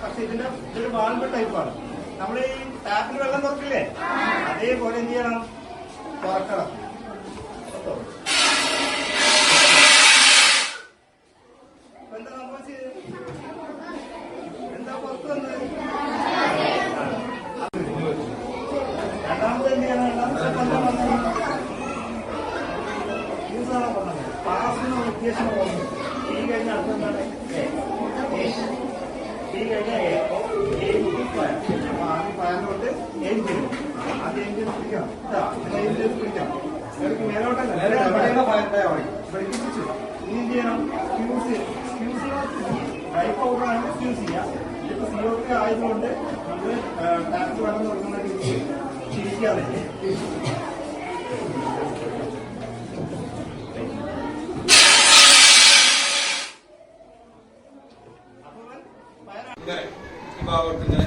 പക്ഷെ ഇതൊരു വാൾവ് ടൈപ്പാണ്. നമ്മൾ ഈ ടാപ്പിൽ വെള്ളം തുറക്കില്ലേ, അതേപോലെ എന്ത് ചെയ്യണം, തുറക്കണം. എന്താ സംഭവിച്ചത്? എന്താ പുറത്ത് വന്നത്? രണ്ടാമത് എന്ത് ചെയ്യണം? യൂസാണ് പറഞ്ഞത് പാസിന് വ്യത്യാസം പോകുന്നത്. ഈ കഴിഞ്ഞ അടുത്തെന്താണ് ഈ കഴിഞ്ഞ ഫയറിലോട്ട് എഞ്ചിൻ, അത് എഞ്ചിൻ പിടിക്കാം. എഞ്ചിൻ പിടിക്കാം, മേലോട്ടല്ല പിടിപ്പിച്ചു. ഇനി എന്ത് ചെയ്യണം? സ്ക്യൂസ് ഡ്രൈ പൗഡറാണ് സ്ക്യൂസ് ചെയ്യാം. ഇതിപ്പോ CO2 ആയതുകൊണ്ട് നമ്മൾ ടാപ്പ് വെള്ളം തുറക്കുന്ന രീതിയിൽ ചിരിക്കാതെ ഇങ്ങനെ ഈ ഭാഗത്ത് ഇങ്ങനെ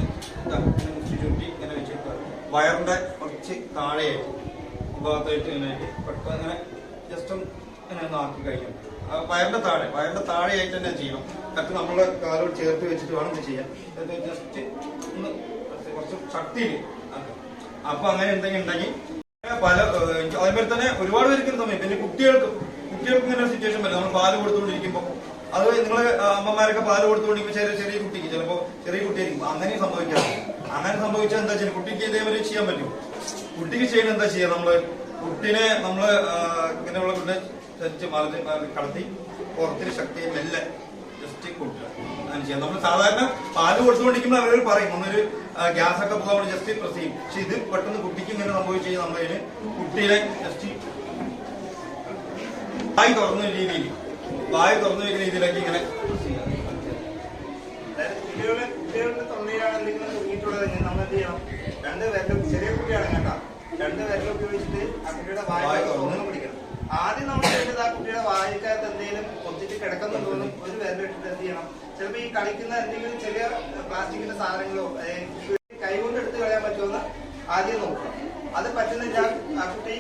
ചുറ്റി ഇങ്ങനെ വെച്ചിട്ട് വയറിന്റെ കുറച്ച് താഴെയായിട്ട് ഈ ഭാഗത്തായിട്ട് ഇങ്ങനെ പെട്ടെന്ന് ഇങ്ങനെ ജസ്റ്റ് ഇങ്ങനെ ഒന്ന് ആക്കി കഴിയും. വയറിന്റെ താഴെയായിട്ട് തന്നെ ചെയ്യണം. കട്ട് നമ്മളെ കാലോട് ചേർത്ത് വെച്ചിട്ട് വേണം ഇത് ചെയ്യാൻ. ജസ്റ്റ് ഒന്ന് കുറച്ച് ശക്തിയിൽ. അപ്പൊ അങ്ങനെ എന്തെങ്കിലും ഉണ്ടെങ്കിൽ പല അതുപോലെ തന്നെ ഒരുപാട് പേർക്ക് സമയം പിന്നെ കുട്ടികൾക്ക് ഇങ്ങനെ ഒരു സിറ്റുവേഷൻ വരും. നമ്മൾ പാല് കൊടുത്തുകൊണ്ടിരിക്കുമ്പോൾ അത് നിങ്ങള് അമ്മമാരൊക്കെ പാല് കൊടുത്തുകൊണ്ടിരിക്കുമ്പോൾ ചെറിയ കുട്ടിക്ക് ചിലപ്പോ ചെറിയ കുട്ടിയായിരിക്കും അങ്ങനെ സംഭവിക്കാം. അങ്ങനെ സംഭവിച്ചാൽ എന്താ വെച്ചാൽ കുട്ടിക്ക് ഇതേപോലെ ചെയ്യാൻ പറ്റും. കുട്ടിക്ക് ചെയ്യുന്നത് എന്താ ചെയ്യാം, കുട്ടിനെ ഇങ്ങനെയുള്ള കുട്ടിനെ കടത്തി പുറത്തിന് ശക്തി മെല്ലെ ജസ്റ്റ് കൊടുക്കുക. അങ്ങനെ ചെയ്യാം. നമ്മൾ സാധാരണ പാല് കൊടുത്തുകൊണ്ടിരിക്കുമ്പോൾ അവർ പറയും ഒന്നൊരു ഗ്യാസ് ഒക്കെ പോകാൻ ജസ്റ്റ് പ്രസ് ചെയ്യും. പക്ഷെ ഇത് പെട്ടെന്ന് കുട്ടിക്ക് ഇങ്ങനെ സംഭവിച്ചു കഴിഞ്ഞാൽ നമ്മളതിന് കുട്ടീനെ ജസ്റ്റ് വായി തുറന്ന രീതിയിലേക്ക് ഇങ്ങനെ കുട്ടികളുടെ തൊണ്ടയിലാണ് എന്തെങ്കിലും തൂങ്ങിയിട്ടുള്ളത് നമ്മൾ എന്ത് ചെയ്യണം, രണ്ട് വിരലും ചെറിയ കുട്ടിയാണ് കേട്ടോ, രണ്ട് വിരലും ഉപയോഗിച്ചിട്ട് ആ കുട്ടിയുടെ വായ തുറന്നു പിടിക്കണം. ആദ്യം നമ്മൾ ചെയ്യേണ്ടത് ആ കുട്ടിയുടെ വായിക്കകത്ത് എന്തെങ്കിലും ഒത്തിട്ട് കിടക്കുന്നുണ്ടോന്നും ഒരു വിരലിട്ടിട്ട് എന്ത് ചെയ്യണം, ചിലപ്പോൾ ഈ കളിക്കുന്ന എന്തെങ്കിലും ചെറിയ പ്ലാസ്റ്റിക്കിന്റെ സാധനങ്ങളോ കൈകൊണ്ട് എടുത്ത് കളയാൻ പറ്റുമെന്ന് ആദ്യം നോക്കുക. അത് പറ്റുന്നില്ല, ആ കുട്ടി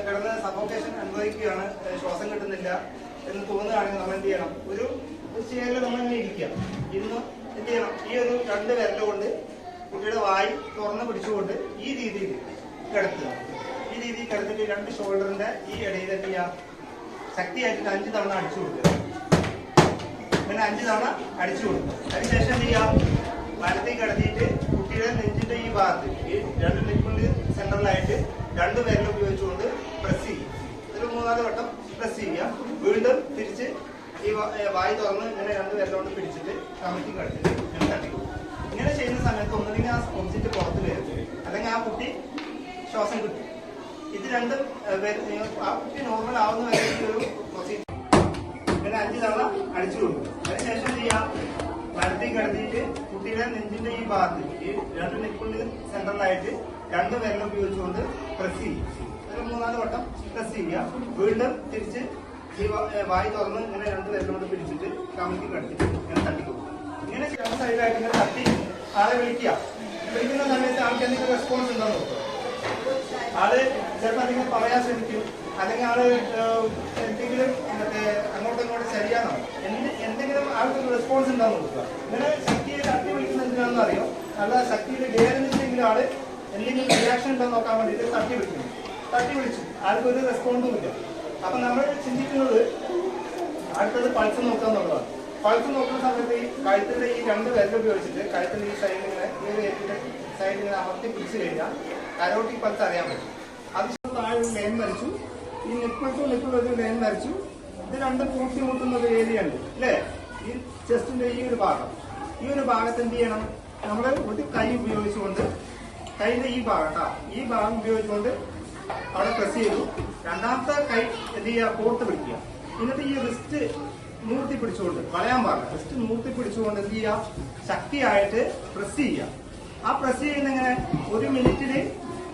കിടന്ന് സഫോക്കേഷൻ അനുഭവിക്കുകയാണ്, ശ്വാസം കിട്ടുന്നില്ല എന്ന് തോന്നുകയാണെങ്കിൽ നമ്മൾ എന്ത് ചെയ്യണം, ഒരു ചെയറിൽ നമ്മൾ ഇങ്ങനെ ഇരിക്കുക. ഇന്ന് എന്ത് ചെയ്യണം, ഈ ഒരു രണ്ട് വിരലുകൊണ്ട് കുട്ടിയുടെ വായി തുറന്ന് പിടിച്ചുകൊണ്ട് ഈ രീതിയിൽ കിടത്തുക. ഈ രീതിയിൽ കിടത്തിട്ട് രണ്ട് ഷോൾഡറിന്റെ ഈ ഇടയിൽ എന്ത് ചെയ്യുക, ശക്തിയായിട്ട് 5 തവണ അടിച്ചു കൊടുക്കുക. പിന്നെ 5 തവണ അടിച്ചു കൊടുക്കുക. അതിനുശേഷം എന്ത് ചെയ്യാം, വലത്തേക്ക് കിടത്തിയിട്ട് കുട്ടിയുടെ നെഞ്ചിന്റെ ഈ ഭാഗത്ത് ഈ രണ്ട് നെറ്റിന്റെ സെന്ററിലായിട്ട് രണ്ട് വിരൽ ഉപയോഗിച്ചുകൊണ്ട് പ്രസ് ചെയ്യുക. ഒരു 3-4 വട്ടം പ്രസ് ചെയ്യുക. വീണ്ടും തിരിച്ച് ഈ വായി തുറന്ന് ഇങ്ങനെ രണ്ട് വിരലോണ്ട് പിടിച്ചിട്ട് കമറ്റി കിടത്തിട്ട് ഇങ്ങനെ തട്ടിക്കും. ഇങ്ങനെ ചെയ്യുന്ന സമയത്ത് ഒന്നുകിൽ ആ ഒബ്ജക്റ്റ് പുറത്ത് വരും, അല്ലെങ്കിൽ ആ കുട്ടി ശ്വാസം കിട്ടും. ഇത് രണ്ടും ആ കുട്ടി നോർമൽ ആവുന്ന വരെ ഒരു പ്രൊസീജിയർ. ഇങ്ങനെ 5 തവണ അടിച്ചു കൊടുക്കും. അതിനുശേഷം ചെയ്യാം, വലത്തേക്ക് കിടത്തിയിട്ട് കുട്ടിയുടെ നെഞ്ചിന്റെ ഈ ഭാഗത്ത് ഈ രണ്ട് നെക്കിന്റെ സെന്ററിലായിട്ട് രണ്ട് വിരൽ ഉപയോഗിച്ചുകൊണ്ട് പ്രസ് ചെയ്യും. ഒരു 3-4 വട്ടം പ്രസ് ചെയ്യുക. വീണ്ടും തിരിച്ച് ഈ വായി തുറന്ന് ഇങ്ങനെ രണ്ട് വിരലോട് പിടിച്ചിട്ട് കമറ്റി കടത്തിട്ട് ഇങ്ങനെ തട്ടിക്കും. ഇങ്ങനെ രണ്ട് സൈഡിലായിട്ട് ഇങ്ങനെ തട്ടി ആളെ വിളിക്കുക. വിളിക്കുന്ന സമയത്ത് ആൾക്ക് എന്തെങ്കിലും റെസ്പോൺസ് ഉണ്ടെന്ന് നോക്കുക. ആള് ചിലപ്പോൾ എന്തെങ്കിലും പറയാൻ ശ്രമിക്കും, അല്ലെങ്കിൽ ആള് എന്തെങ്കിലും അങ്ങോട്ടും ഇങ്ങോട്ടും ശരിയാണോ എന്തെങ്കിലും ആൾക്ക് റെസ്പോൺസ് ഉണ്ടാവും നോക്കുക. ഇങ്ങനെ ശക്തിയെ തട്ടി വിളിക്കുന്ന എന്തിനാണെന്ന് അറിയോ, നല്ല ശക്തിയിൽ വേദനിച്ചെങ്കിലും ആള് എന്തെങ്കിലും റിയാക്ഷൻ ഉണ്ടോ നോക്കാൻ വേണ്ടിയിട്ട് തട്ടി വിളിക്കുന്നു. തട്ടി വിളിച്ചു, ആൾക്കൊരു റെസ്പോണ്ടും ഇല്ല. അപ്പൊ നമ്മൾ ചിന്തിക്കുന്നത് അടുത്തത് പൾസ് നോക്കുക എന്നുള്ളതാണ്. പൾസ് നോക്കുന്ന സമയത്ത് ഈ കഴുത്തിന്റെ ഈ രണ്ട് വിരൽ ഉപയോഗിച്ചിട്ട് കഴുത്തിന്റെ ഈ സൈഡിങ്ങനെ ഈ സൈഡിങ്ങനെ അമർത്തി പിടിച്ചു കഴിഞ്ഞാൽ കരോട്ടിക് പൾസ് അറിയാൻ പറ്റും. അത് താഴെ ഒരു ലൈൻ വരച്ചു, ഈ നെക്കുൾക്കും ഒരു ലൈൻ വരച്ചു. ഇത് രണ്ടും കൂട്ടിമുട്ടുന്ന ഒരു ഏരിയ ഉണ്ട് അല്ലേ, ഈ ചെസ്റ്റിന്റെ ഈ ഒരു ഭാഗം. ഈ ഒരു ഭാഗത്ത് എന്ത് ചെയ്യണം, നമ്മൾ ഒരു കൈ ഉപയോഗിച്ചുകൊണ്ട് കൈയുടെ ഈ ഭാഗം ഈ ഭാഗം ഉപയോഗിച്ചുകൊണ്ട് അവിടെ പ്രസ് ചെയ്തു. രണ്ടാമത്തെ കൈ എന്ത് ചെയ്യുക, കോർത്ത് പിടിക്കുക. എന്നിട്ട് ഈ റിസ്റ്റ് മൂർത്തി പിടിച്ചുകൊണ്ട് കളയാൻ പാടില്ല, റിസ്റ്റ് മൂർത്തി പിടിച്ചുകൊണ്ട് എന്ത് ചെയ്യുക, ശക്തിയായിട്ട് പ്രസ് ചെയ്യുക. ആ പ്രസ് ചെയ്യുന്ന എങ്ങനെ, 1 മിനിറ്റില്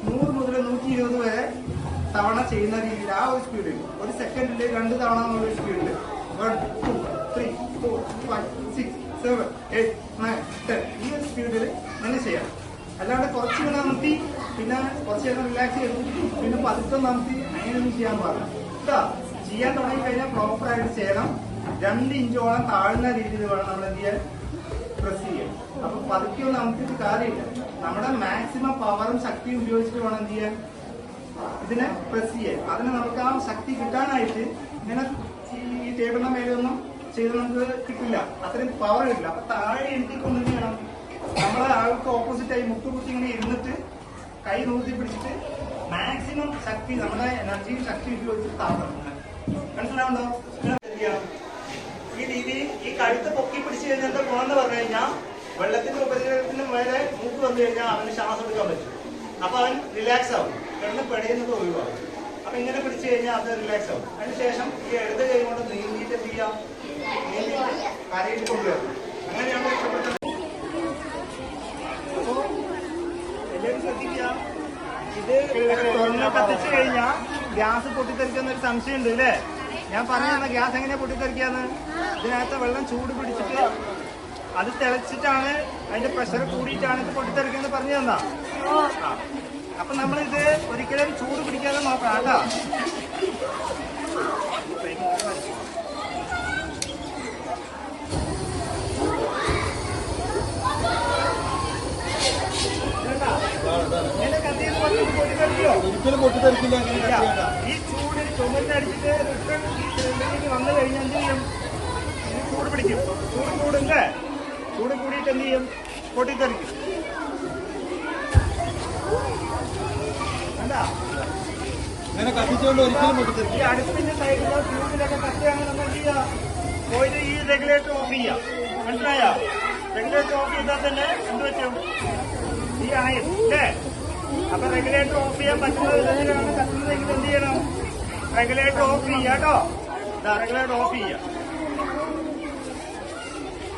100 മുതൽ 120 വരെ തവണ ചെയ്യുന്ന രീതിയിൽ ആ ഒരു സ്പീഡിൽ, 1 സെക്കൻഡില് 2 തവണ എന്നുള്ള സ്പീഡിൽ 1, 2, 3, 4, 5, 6, 7, 8, 9, 10 ഈ ഒരു സ്പീഡിൽ അങ്ങനെ ചെയ്യാം. അല്ലാണ്ട് കുറച്ച് ഇങ്ങനെ നിർത്തി പിന്നെ കുറച്ച് നേരം റിലാക്സ് ചെയ്തു പിന്നെ പതുക്കെ നിർത്തി അങ്ങനെയൊന്നും ചെയ്യാൻ പാടില്ല കേട്ടോ. ചെയ്യാൻ തുടങ്ങി കഴിഞ്ഞാൽ പ്രോപ്പറായിട്ട് ചെയ്യണം. 2 ഇഞ്ചോളം താഴ്ന്ന രീതിയിൽ വേണം നമ്മൾ എന്ത് ചെയ്യാൻ, പ്രസ് ചെയ്യാൻ. അപ്പൊ പതുക്കെ ഒന്നും നമുക്കിത് കാര്യമില്ല, നമ്മുടെ മാക്സിമം പവറും ശക്തിയും ഉപയോഗിച്ചിട്ട് വേണം എന്ത് ചെയ്യാൻ, ഇതിനെ പ്രസ് ചെയ്യാൻ. അതിന് നമുക്ക് ആ ശക്തി കിട്ടാനായിട്ട് ഇങ്ങനെ ഈ ടേബിളിന്റെ മേലൊന്നും ചെയ്ത് നമുക്ക് കിട്ടില്ല, അത്രയും പവർ കിട്ടില്ല. അപ്പൊ താഴെ എഴുതിക്കൊണ്ട് ചെയ്യണം, നമ്മളെ ആൾക്ക് ഓപ്പോസിറ്റായി മുട്ടുകുത്തി ഇങ്ങനെ ഇരുന്നിട്ട് കൈ നൂത്തി പിടിച്ചിട്ട് മാക്സിമം ശക്തി നമ്മുടെ എനർജിയും ശക്തി ഉപയോഗിച്ചിട്ട് താഴണം. മനസ്സിലാവുണ്ടോ? ഈ രീതിയിൽ ഈ കഴുത്ത് പൊക്കി പിടിച്ചു കഴിഞ്ഞാൽ എന്താ ഗുണമെന്ന് പറഞ്ഞു കഴിഞ്ഞാൽ, വെള്ളത്തിന്റെ ഉപരിതലത്തിന് മേലെ മൂക്ക് വന്നു കഴിഞ്ഞാൽ അവന് ശ്വാസം എടുക്കാൻ പറ്റും. അപ്പൊ അവൻ റിലാക്സ് ആവും, കിടന്ന് പെടയുന്നത് ഒഴിവാകും. അപ്പൊ ഇങ്ങനെ പിടിച്ചു കഴിഞ്ഞാൽ അത് റിലാക്സ് ആവും. അതിനുശേഷം ഈ ഇടത് കൈ കൊണ്ട് നീങ്ങിയിട്ട് എന്ത് ചെയ്യാം, നീങ്ങിയിട്ട് കരയിട്ട് കൊണ്ടുവരണം. അങ്ങനെയാണ് ഇഷ്ടപ്പെട്ടത്. അപ്പോ എല്ലാവരും ശ്രദ്ധിക്കുക, ഇത് തുറന്ന് കത്തിച്ചു കഴിഞ്ഞാൽ ഗ്യാസ് പൊട്ടിത്തെറിക്കുന്ന ഒരു സംശയം ഉണ്ട് അല്ലേ? ഞാൻ പറഞ്ഞ ഗ്യാസ് എങ്ങനെയാ പൊട്ടിത്തെറിക്കാന്ന്, ഇതിനകത്ത് വെള്ളം ചൂട് പിടിച്ചിട്ട് അത് തിളച്ചിട്ടാണ് അതിന്റെ പ്രഷർ കൂടിയിട്ടാണ് ഇത് പൊട്ടിത്തെറിക്കുന്നത് പറഞ്ഞു തന്നാ. അപ്പൊ നമ്മളിത് ഒരിക്കലും ചൂട് പിടിക്കാതെ നോക്കാം കേട്ടോ. ഒരിക്കലും പൊട്ടിത്തെറിക്കില്ല അങ്ങനെ ഇല്ല. ഈ ചൂട് ചുമരിനടിച്ചിട്ട് റിട്ടേൺ ഈ സിലിണ്ടറിലേക്ക് വന്നു കഴിഞ്ഞാൽ എന്ത് ചെയ്യും? ഇത് ചൂട് പിടിക്കും. ചൂട് കൂടുണ്ടേ? ചൂട് കൂടിയിട്ട് എന്ത് ചെയ്യും? പൊട്ടിത്തെറിക്കും. അല്ല അങ്ങനെ കത്തിച്ചുകൊണ്ട് ഒരിക്കലും പൊട്ടിത്തെറിക്കില്ല. ഈ അടുപ്പിന്റെ സൈഡിലോ ട്യൂബിലൊക്കെ കത്തിയാണ് നമ്മൾ എന്ത് ചെയ്യുക? പോയിട്ട് ഈ റെഗുലേറ്റർ ഓഫ് ചെയ്യുക. മനസ്സിലായോ? റെഗുലേറ്റർ ഓഫ് ചെയ്താൽ തന്നെ എന്ത് പറ്റും? ഈ ആയും അല്ലേ? അപ്പൊ റെഗുലേറ്റർ ഓഫ് ചെയ്യാൻ പറ്റുന്ന വിധത്തിലാണ് കത്തുന്നതെങ്കിൽ എന്ത് ചെയ്യണം? റെഗുലേറ്റർ ഓഫ് ചെയ്യുക കേട്ടോ. റെഗുലേറ്റർ ഓഫ് ചെയ്യുക.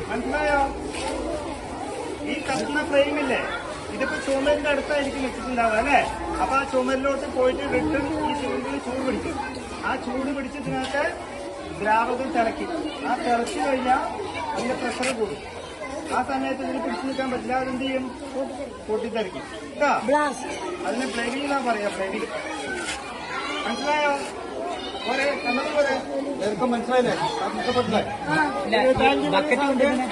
മനസ്സിലായോ? ഈ കത്തുന്ന ഫ്ലെയിമില്ലേ, ഇതിപ്പോ ചുമരിന്റെ അടുത്തായിരിക്കും വെച്ചിട്ടുണ്ടാവുക അല്ലേ? അപ്പൊ ആ ചുമരിലോട്ട് പോയിട്ട് റിട്ടേൺ ഈ സിലിണ്ടറിൽ ചൂട് പിടിക്കും. ആ ചൂട് പിടിച്ചതിനകത്ത് ദ്രാവകം തിളയ്ക്കും. ആ തിളച്ചു കഴിഞ്ഞാൽ അതിന്റെ പ്രഷർ കൂടും. ആ സമയത്ത് ഇതിന് പിടിച്ചു നിൽക്കാൻ പറ്റില്ല. അതെന്ത് ചെയ്യും? പൊട്ടിത്തെറിക്കും കേട്ടോ. അതിന് പ്ലേഗിംഗ് എന്നാ പറയാ, പ്ലേഗിംഗ്. മനസ്സിലായോ? പോരെ, കണ്ടത് പോരെ? എല്ലാവർക്കും മനസ്സിലായില്ലേ? ഇഷ്ടപ്പെട്ടില്ലേ? ബക്കറ്റ് കൊണ്ട് ഇതിന്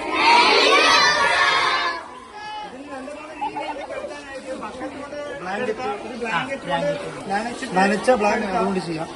രണ്ട് മൂന്ന് രീതിയിൽ കെട്ടാനായിട്ട് ബക്കറ്റ് കൊണ്ട് ഒരു ബ്ലാങ്കറ്റ് കൊണ്ട് നനച്ച ബ്ലാങ്ക് അതുകൊണ്ട് ചെയ്യാം.